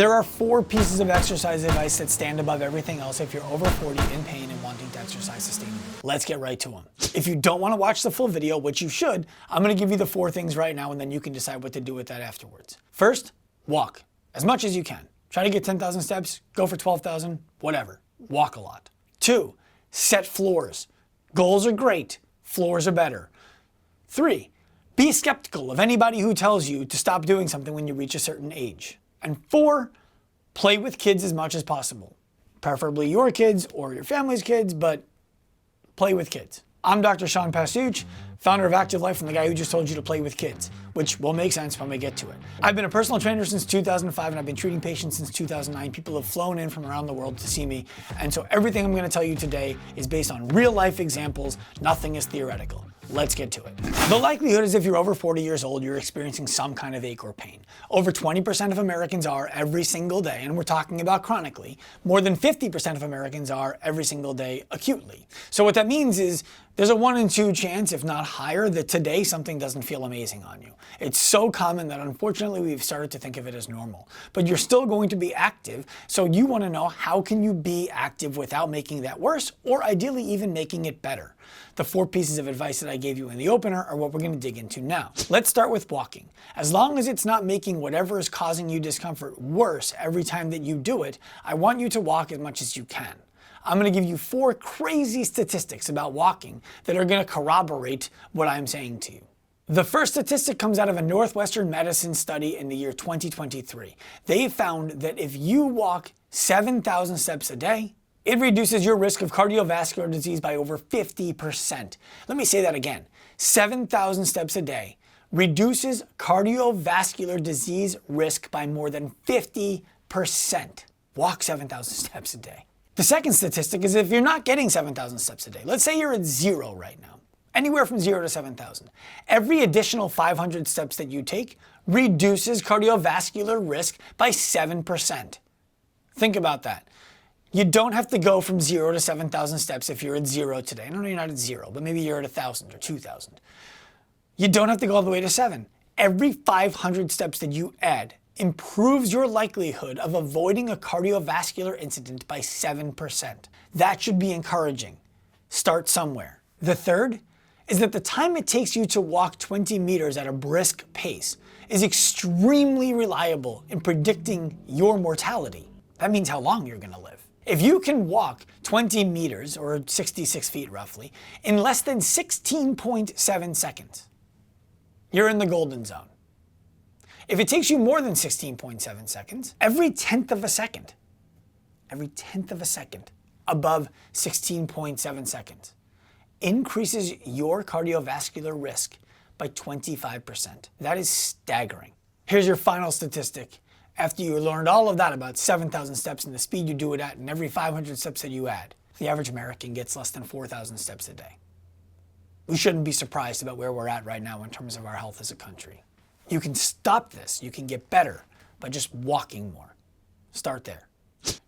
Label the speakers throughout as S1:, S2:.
S1: There are 4 pieces of exercise advice that stand above everything else if you're over 40 in pain and wanting to exercise sustainably. Let's get right to them. If you don't want to watch the full video, which you should, I'm going to give you the 4 things right now and then you can decide what to do with that afterwards. First, walk as much as you can. Try to get 10,000 steps, go for 12,000, whatever. Walk a lot. 2, set floors. Goals are great, floors are better. 3, be skeptical of anybody who tells you to stop doing something when you reach a certain age. And 4, play with kids as much as possible. Preferably your kids or your family's kids, but play with kids. I'm Dr. Sean Pastuch, founder of Active Life and the guy who just told you to play with kids, which will make sense when we get to it. I've been a personal trainer since 2005 and I've been treating patients since 2009. People have flown in from around the world to see me. And so everything I'm going to tell you today is based on real life examples. Nothing is theoretical. Let's get to it. The likelihood is if you're over 40 years old, you're experiencing some kind of ache or pain. Over 20% of Americans are every single day, and we're talking about chronically. More than 50% of Americans are every single day acutely. So what that means is there's a 1 in 2 chance, if not higher, that today something doesn't feel amazing on you. It's so common that unfortunately we've started to think of it as normal. But you're still going to be active, so you want to know how can you be active without making that worse, or ideally even making it better. The 4 pieces of advice that I gave you in the opener are what we're going to dig into now. Let's start with walking. As long as it's not making whatever is causing you discomfort worse every time that you do it, I want you to walk as much as you can. I'm going to give you 4 crazy statistics about walking that are going to corroborate what I'm saying to you. The first statistic comes out of a Northwestern medicine study in the year 2023. They found that if you walk 7,000 steps a day, it reduces your risk of cardiovascular disease by over 50%. Let me say that again. 7,000 steps a day reduces cardiovascular disease risk by more than 50%. Walk 7,000 steps a day. The second statistic is if you're not getting 7,000 steps a day, let's say you're at 0 right now, anywhere from 0 to 7,000. Every additional 500 steps that you take reduces cardiovascular risk by 7%. Think about that. You don't have to go from 0 to 7,000 steps if you're at 0 today. I know you're not at 0, but maybe you're at 1,000 or 2,000. You don't have to go all the way to 7. Every 500 steps that you add improves your likelihood of avoiding a cardiovascular incident by 7%. That should be encouraging. Start somewhere. The third is that the time it takes you to walk 20 meters at a brisk pace is extremely reliable in predicting your mortality. That means how long you're going to live. If you can walk 20 meters, or 66 feet roughly, in less than 16.7 seconds, you're in the golden zone. If it takes you more than 16.7 seconds, every tenth of a second above 16.7 seconds increases your cardiovascular risk by 25%. That is staggering. Here's your final statistic. After you learned all of that about 7,000 steps and the speed you do it at and every 500 steps that you add, the average American gets less than 4,000 steps a day. We shouldn't be surprised about where we're at right now in terms of our health as a country. You can stop this. You can get better by just walking more. Start there.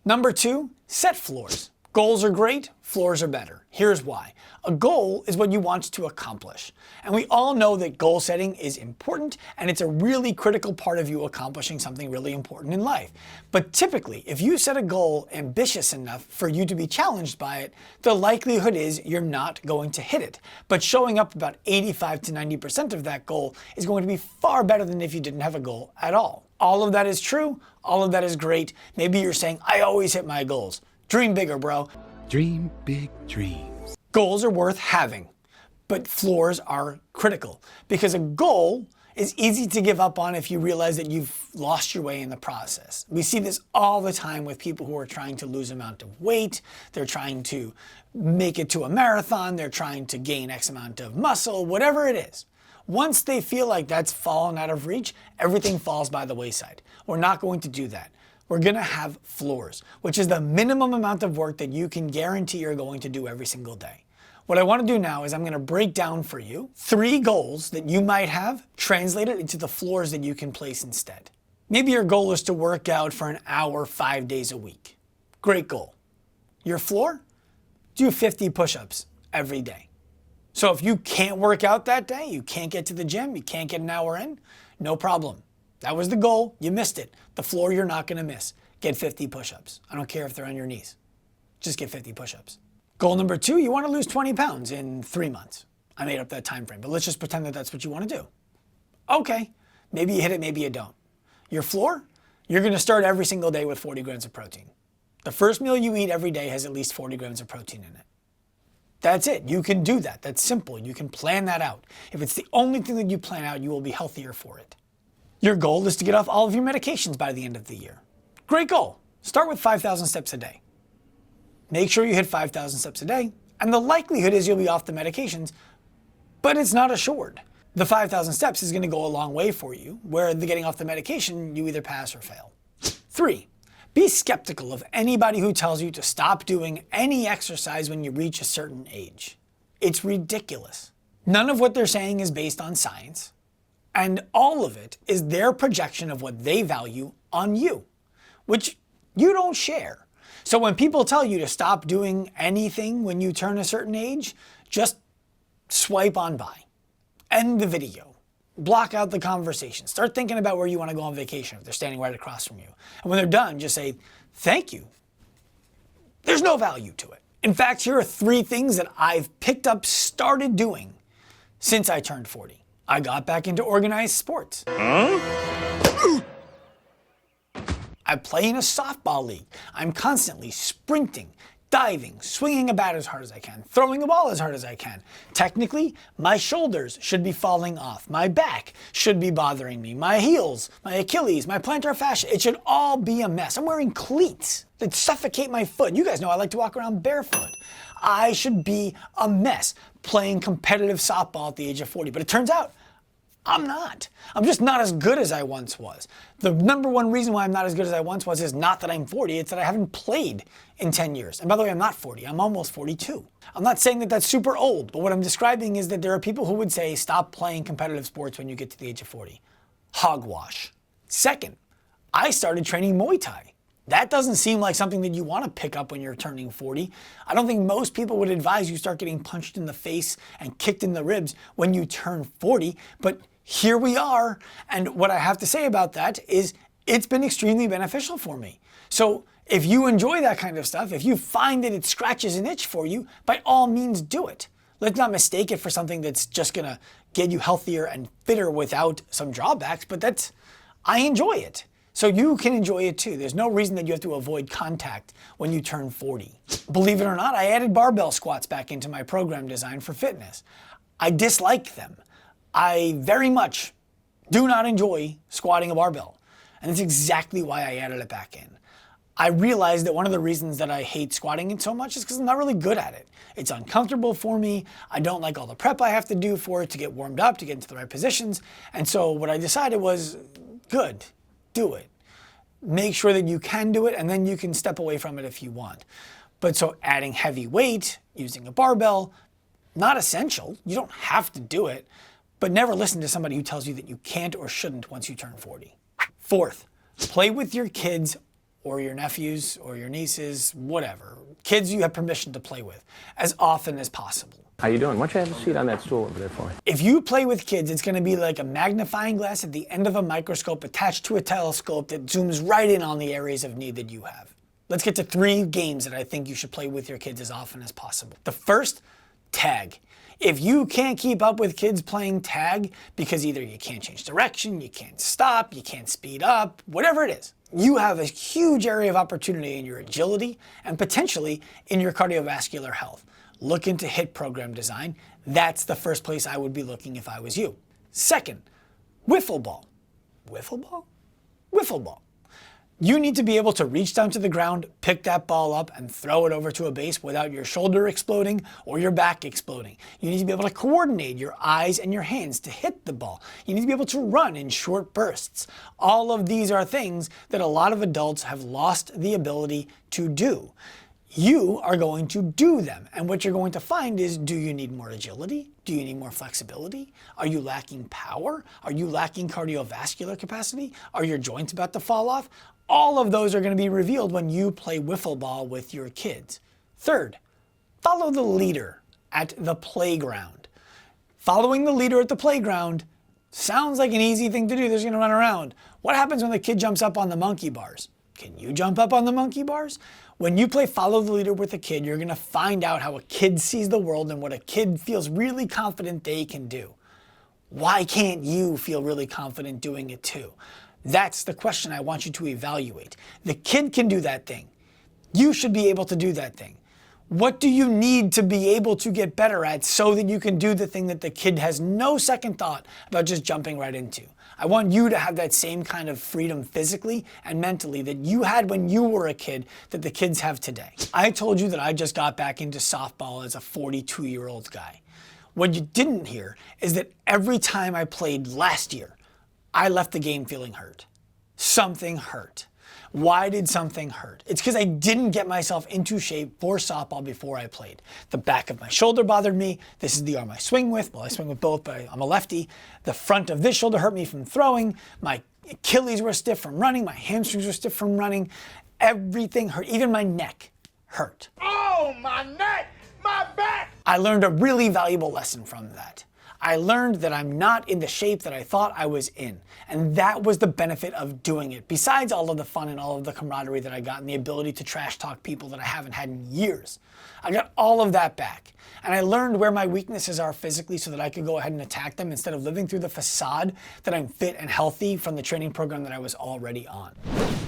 S1: Number 2, set floors. Goals are great, floors are better. Here's why. A goal is what you want to accomplish. And we all know that goal setting is important and it's a really critical part of you accomplishing something really important in life. But typically, if you set a goal ambitious enough for you to be challenged by it, the likelihood is you're not going to hit it. But showing up about 85 to 90% of that goal is going to be far better than if you didn't have a goal at all. All of that is true. All of that is great. Maybe you're saying, I always hit my goals. Dream bigger, bro.
S2: Dream big dreams.
S1: Goals are worth having, but floors are critical because a goal is easy to give up on if you realize that you've lost your way in the process. We see this all the time with people who are trying to lose amount of weight. They're trying to make it to a marathon. They're trying to gain X amount of muscle, whatever it is. Once they feel like that's fallen out of reach, everything falls by the wayside. We're not going to do that. We're going to have floors, which is the minimum amount of work that you can guarantee you're going to do every single day. What I want to do now is I'm going to break down for you 3 goals that you might have translated into the floors that you can place instead. Maybe your goal is to work out for an hour 5 days a week. Great goal. Your floor? Do 50 push-ups every day. So if you can't work out that day, you can't get to the gym, you can't get an hour in, no problem. That was the goal. You missed it. The floor you're not going to miss. Get 50 push-ups. I don't care if they're on your knees. Just get 50 push-ups. Goal number 2, you want to lose 20 pounds in 3 months. I made up that time frame, but let's just pretend that that's what you want to do. Okay, maybe you hit it, maybe you don't. Your floor, you're going to start every single day with 40 grams of protein. The first meal you eat every day has at least 40 grams of protein in it. That's it. You can do that. That's simple. You can plan that out. If it's the only thing that you plan out, you will be healthier for it. Your goal is to get off all of your medications by the end of the year. Great goal. Start with 5,000 steps a day. Make sure you hit 5,000 steps a day, and the likelihood is you'll be off the medications, but it's not assured. The 5,000 steps is going to go a long way for you, where the getting off the medication, you either pass or fail. 3, be skeptical of anybody who tells you to stop doing any exercise when you reach a certain age. It's ridiculous. None of what they're saying is based on science, and all of it is their projection of what they value on you, which you don't share. So when people tell you to stop doing anything when you turn a certain age, just swipe on by. End the video. Block out the conversation. Start thinking about where you want to go on vacation if they're standing right across from you. And when they're done, just say, thank you. There's no value to it. In fact, here are 3 things that I've picked up, started doing since I turned 40. I got back into organized sports. I play in a softball league. I'm constantly sprinting, diving, swinging a bat as hard as I can, throwing a ball as hard as I can. Technically, my shoulders should be falling off. My back should be bothering me. My heels, my Achilles, my plantar fascia, it should all be a mess. I'm wearing cleats that suffocate my foot. You guys know I like to walk around barefoot. I should be a mess playing competitive softball at the age of 40. But it turns out, I'm not. I'm just not as good as I once was. The number one reason why I'm not as good as I once was is not that I'm 40, it's that I haven't played in 10 years. And by the way, I'm not 40, I'm almost 42. I'm not saying that that's super old, but what I'm describing is that there are people who would say stop playing competitive sports when you get to the age of 40. Hogwash. Second, I started training Muay Thai. That doesn't seem like something that you want to pick up when you're turning 40. I don't think most people would advise you start getting punched in the face and kicked in the ribs when you turn 40, but here we are, and what I have to say about that is it's been extremely beneficial for me. So if you enjoy that kind of stuff, if you find that it scratches an itch for you, by all means do it. Let's not mistake it for something that's just gonna get you healthier and fitter without some drawbacks, but I enjoy it. So you can enjoy it too. There's no reason that you have to avoid contact when you turn 40. Believe it or not, I added barbell squats back into my program design for fitness. I disliked them. I very much do not enjoy squatting a barbell. And that's exactly why I added it back in. I realized that one of the reasons that I hate squatting it so much is because I'm not really good at it. It's uncomfortable for me. I don't like all the prep I have to do for it to get warmed up, to get into the right positions. And so what I decided was, good, do it. Make sure that you can do it, and then you can step away from it if you want. But so adding heavy weight, using a barbell, not essential. You don't have to do it. But never listen to somebody who tells you that you can't or shouldn't once you turn 40. 4th, play with your kids or your nephews or your nieces, whatever. Kids you have permission to play with as often as possible.
S3: How you doing? Why don't you have a seat on that stool over there for me?
S1: If you play with kids, it's going to be like a magnifying glass at the end of a microscope attached to a telescope that zooms right in on the areas of need that you have. Let's get to 3 games that I think you should play with your kids as often as possible. The first, tag. If you can't keep up with kids playing tag because either you can't change direction, you can't stop, you can't speed up, whatever it is, you have a huge area of opportunity in your agility and potentially in your cardiovascular health. Look into HIT program design. That's the first place I would be looking if I was you. Second, wiffle ball. Wiffle ball? Wiffle ball. You need to be able to reach down to the ground, pick that ball up, and throw it over to a base without your shoulder exploding or your back exploding. You need to be able to coordinate your eyes and your hands to hit the ball. You need to be able to run in short bursts. All of these are things that a lot of adults have lost the ability to do. You are going to do them. And what you're going to find is, do you need more agility? Do you need more flexibility? Are you lacking power? Are you lacking cardiovascular capacity? Are your joints about to fall off? All of those are going to be revealed when you play wiffle ball with your kids. Third, follow the leader at the playground. Following the leader at the playground Sounds like an easy thing to do. They're just gonna run around. What happens when the kid jumps up on the monkey bars? Can you jump up on the monkey bars? When you play follow the leader with a kid, you're gonna find out how a kid sees the world and what a kid feels really confident they can do. Why can't you feel really confident doing it too? That's the question I want you to evaluate. The kid can do that thing. You should be able to do that thing. What do you need to be able to get better at so that you can do the thing that the kid has no second thought about just jumping right into? I want you to have that same kind of freedom physically and mentally that you had when you were a kid that the kids have today. I told you that I just got back into softball as a 42-year-old guy. What you didn't hear is that every time I played last year, I left the game feeling hurt. Something hurt. Why did something hurt? It's because I didn't get myself into shape for softball before I played. The back of my shoulder bothered me. This is the arm I swing with. Well, I swing with both, but I'm a lefty. The front of this shoulder hurt me from throwing. My Achilles were stiff from running. My hamstrings were stiff from running. Everything hurt. Even my neck hurt.
S4: Oh, my neck! My back!
S1: I learned a really valuable lesson from that. I learned that I'm not in the shape that I thought I was in. And that was the benefit of doing it. Besides all of the fun and all of the camaraderie that I got and the ability to trash talk people that I haven't had in years. I got all of that back. And I learned where my weaknesses are physically so that I could go ahead and attack them instead of living through the facade that I'm fit and healthy from the training program that I was already on.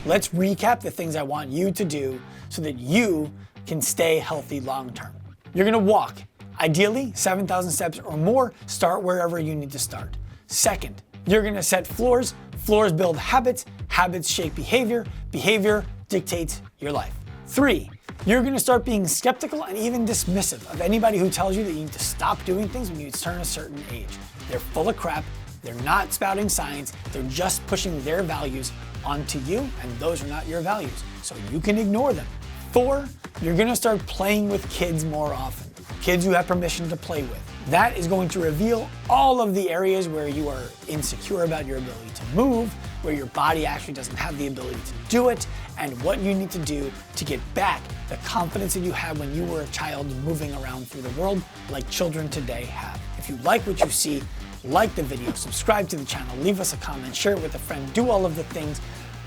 S1: Let's recap the things I want you to do so that you can stay healthy long term. You're gonna walk. Ideally, 7,000 steps or more. Start wherever you need to start. Second, you're gonna set floors. Floors build habits. Habits shape behavior. Behavior dictates your life. 3, you're gonna start being skeptical and even dismissive of anybody who tells you that you need to stop doing things when you turn a certain age. They're full of crap. They're not spouting science. They're just pushing their values onto you, and those are not your values. So you can ignore them. 4, you're gonna start playing with kids more often. Kids you have permission to play with. That is going to reveal all of the areas where you are insecure about your ability to move, where your body actually doesn't have the ability to do it, and what you need to do to get back the confidence that you had when you were a child moving around through the world like children today have. If you like what you see, like the video, subscribe to the channel, leave us a comment, share it with a friend, do all of the things,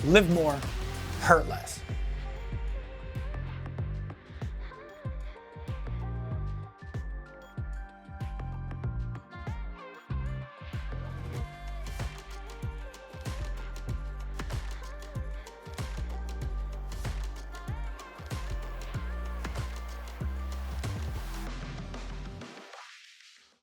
S1: live more, hurt less.